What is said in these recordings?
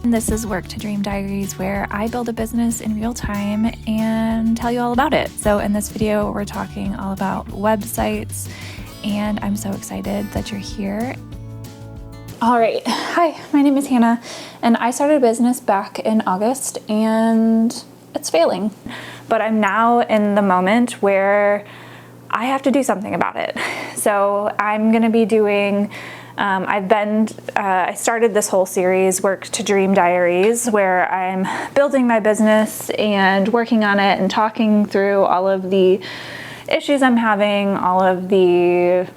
This is Work to Dream Diaries, where I build a business in real time and tell you all about it. So in this video, we're talking all about websites, and I'm so excited that you're here. All right, hi, my name is Hannah, and I started a business back in August, and it's failing. But I'm now in the moment where I have to do something about it. So I'm gonna be doing I started this whole series, Work to Dream Diaries, where I'm building my business and working on it and talking through all of the issues I'm having, all of the,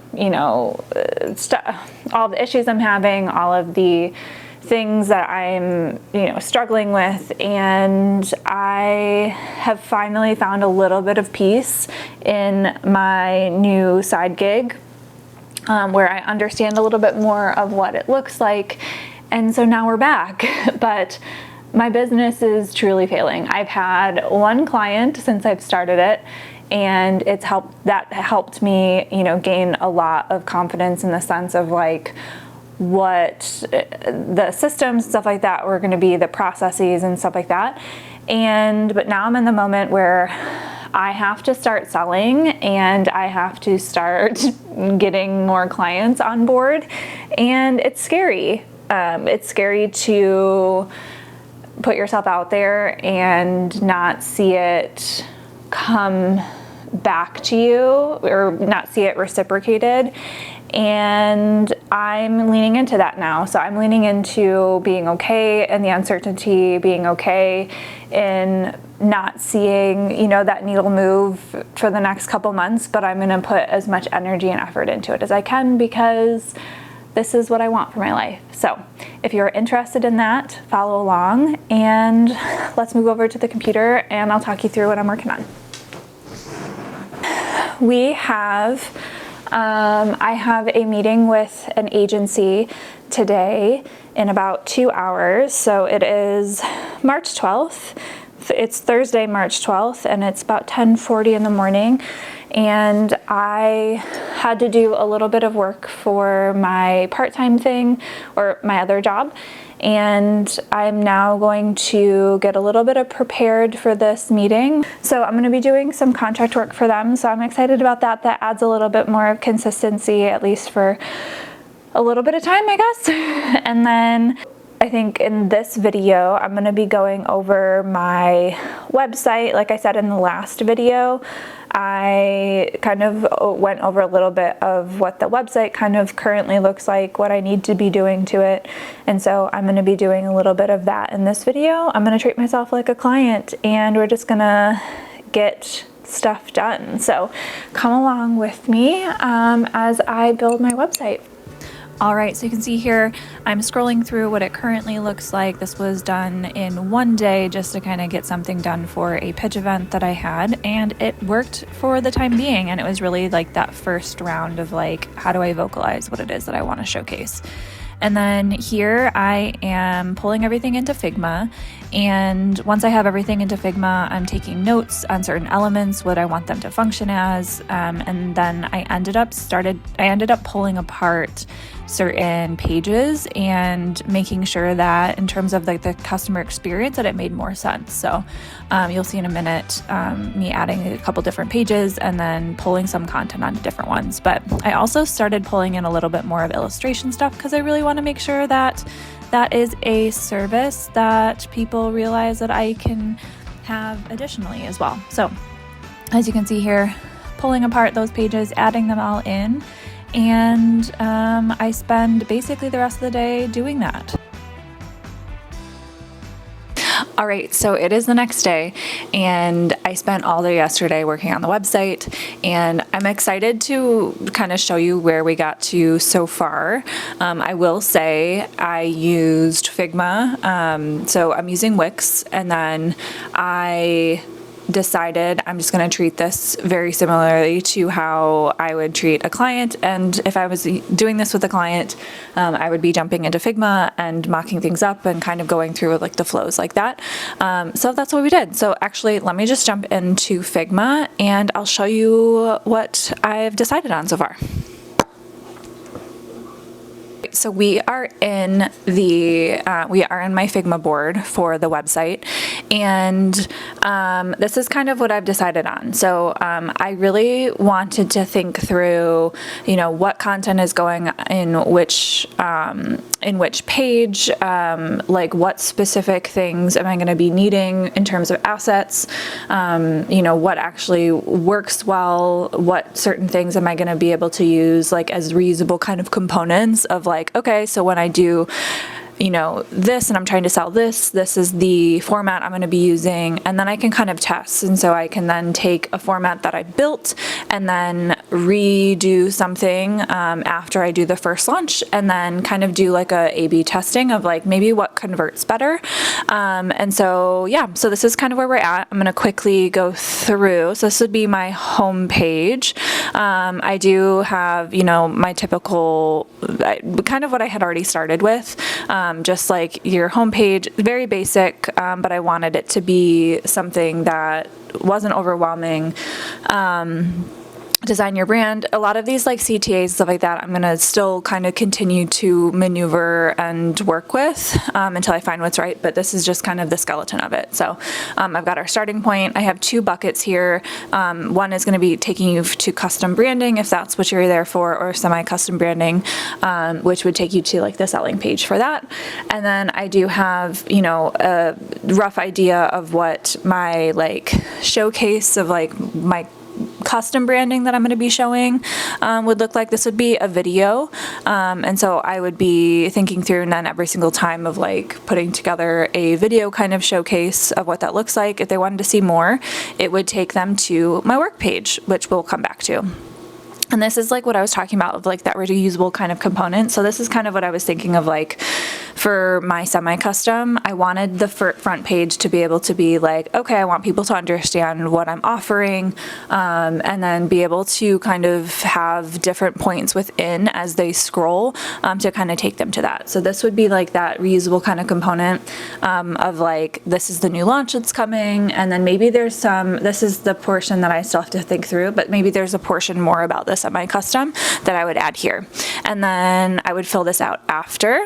all the issues I'm having, all of the things that I'm, struggling with. And I have finally found a little bit of peace in my new side gig. Where I understand a little bit more of what it looks like. And so now we're back, but my business is truly failing. I've had one client since I've started it, and that helped me, gain a lot of confidence in the sense of like what the systems, stuff like that, were gonna be, the processes and stuff like that. But now I'm in the moment where I have to start selling and I have to start getting more clients on board, and it's scary. It's scary to put yourself out there and not see it come back to you or not see it reciprocated. And I'm leaning into that now. So I'm leaning into being okay and the uncertainty, being okay in not seeing, that needle move for the next couple months, but I'm gonna put as much energy and effort into it as I can because this is what I want for my life. So if you're interested in that, follow along, and let's move over to the computer and I'll talk you through what I'm working on. I have a meeting with an agency today in about 2 hours. So it is March 12th. It's Thursday, March 12th, and it's about 10:40 in the morning. And I had to do a little bit of work for my part-time thing or my other job. And I'm now going to get a little bit of prepared for this meeting. So I'm going to be doing some contract work for them. So I'm excited about that. That adds a little bit more of consistency, at least for a little bit of time, I guess. And then I think in this video, I'm going to be going over my website. Like I said in the last video, I kind of went over a little bit of what the website kind of currently looks like, what I need to be doing to it. And so I'm going to be doing a little bit of that in this video. I'm going to treat myself like a client, and we're just going to get stuff done. So come along with me as I build my website. All right, so you can see here, I'm scrolling through what it currently looks like. This was done in one day just to kind of get something done for a pitch event that I had, and it worked for the time being. And it was really like that first round of like, how do I vocalize what it is that I want to showcase? And then here I am pulling everything into Figma. And once I have everything into Figma, I'm taking notes on certain elements, what I want them to function as. And then I ended up pulling apart certain pages and making sure that in terms of like the customer experience that it made more sense. So you'll see in a minute me adding a couple different pages and then pulling some content onto different ones. But I also started pulling in a little bit more of illustration stuff because I really want to make sure that that is a service that people realize that I can have additionally as well. So as you can see here, pulling apart those pages, adding them all in, and I spend basically the rest of the day doing that. All right, so it is the next day, and I spent all day yesterday working on the website, and I'm excited to kind of show you where we got to so far. I will say I used Figma, so I'm using Wix, and then I decided I'm just going to treat this very similarly to how I would treat a client. And if I was doing this with a client, I would be jumping into Figma and mocking things up and kind of going through like the flows like that. So that's what we did. So actually, let me just jump into Figma and I'll show you what I've decided on so far. So we are in my Figma board for the website, and this is kind of what I've decided on. So I really wanted to think through, what content is going in which page, like what specific things am I going to be needing in terms of assets, what actually works well, what certain things am I going to be able to use like as reusable kind of components of like, okay, so when I do this and I'm trying to sell this is the format I'm going to be using, and then I can kind of test. And so I can then take a format that I built and then redo something after I do the first launch, and then kind of do like a A/B testing of like maybe what converts better. And so, so this is kind of where we're at. I'm going to quickly go through. So this would be my home page. I do have, my typical, kind of what I had already started with. Just like your homepage, very basic, but I wanted it to be something that wasn't overwhelming. Design your brand. A lot of these like CTAs, stuff like that, I'm going to still kind of continue to maneuver and work with until I find what's right. But this is just kind of the skeleton of it. So I've got our starting point. I have 2 buckets here. One is going to be taking you to custom branding, if that's what you're there for, or semi-custom branding, which would take you to like the selling page for that. And then I do have, a rough idea of what my like showcase of like my custom branding that I'm going to be showing would look like. This would be a video, and so I would be thinking through, and then every single time of like putting together a video kind of showcase of what that looks like. If they wanted to see more, it would take them to my work page, which we'll come back to. And this is like what I was talking about of like that reusable kind of component. So this is kind of what I was thinking of like for my semi-custom. I wanted the front page to be able to be like, okay, I want people to understand what I'm offering, and then be able to kind of have different points within as they scroll to kind of take them to that. So this would be like that reusable kind of component of like, this is the new launch that's coming, and then maybe there's this is the portion that I still have to think through, but maybe there's a portion more about this semi-custom that I would add here. And then I would fill this out after.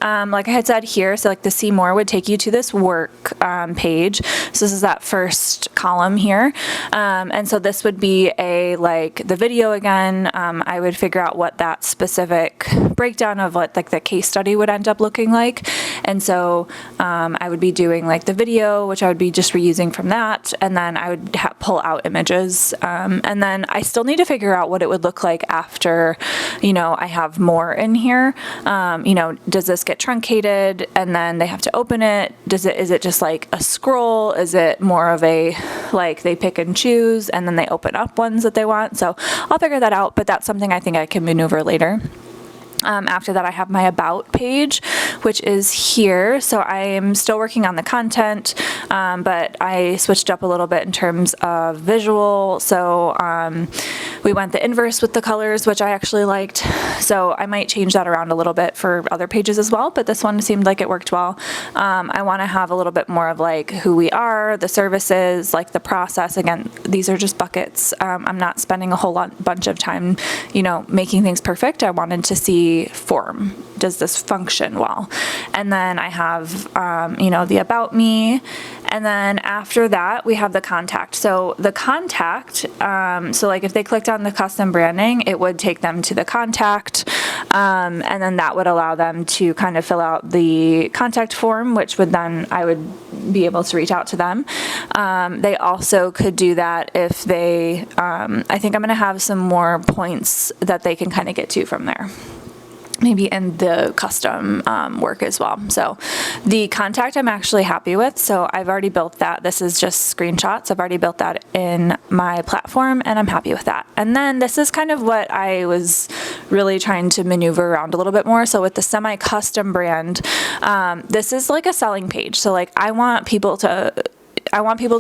Like I had said here, so like the see more would take you to this work page. So this is that first column here. And so this would be like the video again. I would figure out what that specific breakdown of what like the case study would end up looking like. And so I would be doing like the video, which I would be just reusing from that. And then I would pull out images. And then I still need to figure out what it would look like after, I have more in here. Does this get truncated and then they have to open it? Is it just like a scroll? Is it more of a, like they pick and choose and then they open up ones that they want? So I'll figure that out, but that's something I think I can maneuver later. After that, I have my about page, which is here. So I am still working on the content, but I switched up a little bit in terms of visual. So we went the inverse with the colors, which I actually liked. So I might change that around a little bit for other pages as well, but this one seemed like it worked well. I want to have a little bit more of like who we are, the services, like the process. Again, these are just buckets. I'm not spending a whole bunch of time, making things perfect. I wanted to see form. Does this function well? And then I have, the about me. And then after that, we have the contact. So the contact, so like if they clicked on the custom branding, it would take them to the contact. And then that would allow them to kind of fill out the contact form, which would then, I would be able to reach out to them. They also could do that if they, I think I'm going to have some more points that they can kind of get to from there. Maybe in the custom work as well. So the contact I'm actually happy with. So I've already built that. This is just screenshots. I've already built that in my platform and I'm happy with that. And then this is kind of what I was really trying to maneuver around a little bit more. So with the semi-custom brand, this is like a selling page. So like I want people to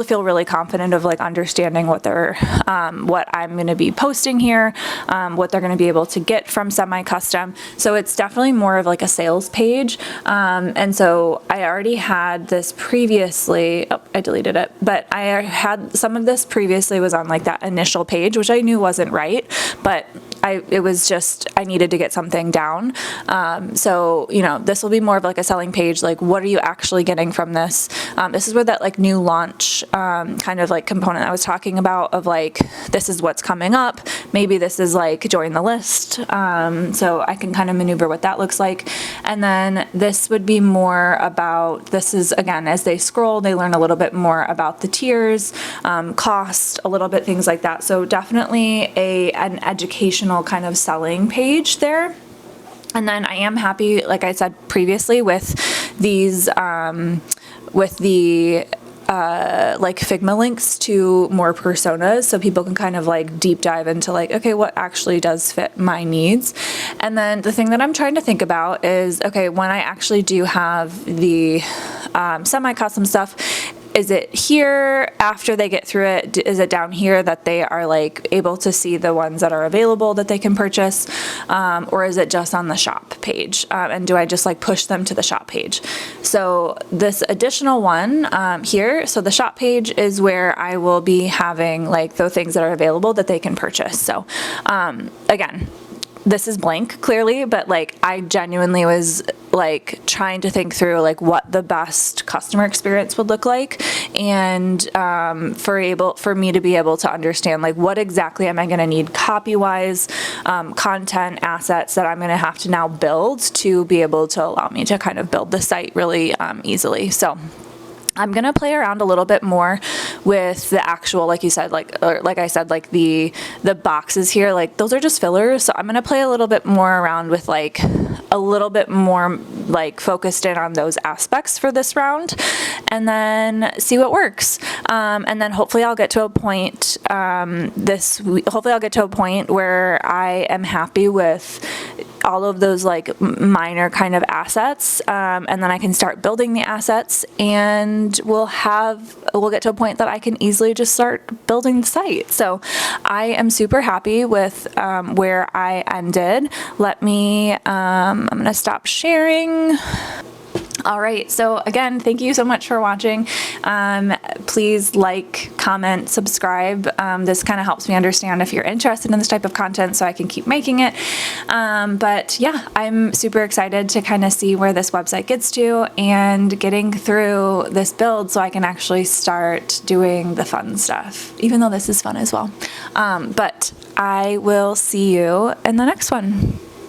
feel really confident of like understanding what they're, what I'm going to be posting here, what they're going to be able to get from semi-custom. So it's definitely more of like a sales page. And so I already had this previously, I deleted it, but I had some of this previously was on like that initial page, which I knew wasn't right, but it was just, I needed to get something down. So, this will be more of like a selling page. Like, what are you actually getting from this? This is where that like new launch kind of like component I was talking about of like, this is what's coming up. Maybe this is like join the list. So I can kind of maneuver what that looks like. And then this would be more about, this is again, as they scroll, they learn a little bit more about the tiers, cost, a little bit, things like that. So definitely an educational kind of selling page there. And then I am happy, like I said previously, with these, with the like Figma links to more personas, so people can kind of like deep dive into like, okay, what actually does fit my needs. And then the thing that I'm trying to think about is, okay, when I actually do have the semi-custom stuff, is it here after they get through it? Is it down here that they are like able to see the ones that are available that they can purchase? Or is it just on the shop page? And do I just like push them to the shop page? So this additional one here, so the shop page is where I will be having like the things that are available that they can purchase. So again, this is blank clearly, but like I genuinely was like trying to think through like what the best customer experience would look like, and for me to be able to understand like what exactly am I going to need copy wise, content assets that I'm going to have to now build to be able to allow me to kind of build the site really easily. So I'm going to play around a little bit more with the actual, like you said, like I said, like the boxes here, like those are just fillers. So I'm going to play a little bit more around with like a little bit more like focused in on those aspects for this round, and then see what works. And then hopefully I'll get to a point hopefully I'll get to a point where I am happy with all of those like minor kind of assets, and then I can start building the assets, and we'll get to a point that I can easily just start building the site. So I am super happy with where I ended. I'm gonna stop sharing. All right, so again, thank you so much for watching. Please like, comment, subscribe. This kind of helps me understand if you're interested in this type of content so I can keep making it. But yeah, I'm super excited to kind of see where this website gets to and getting through this build so I can actually start doing the fun stuff, even though this is fun as well. But I will see you in the next one.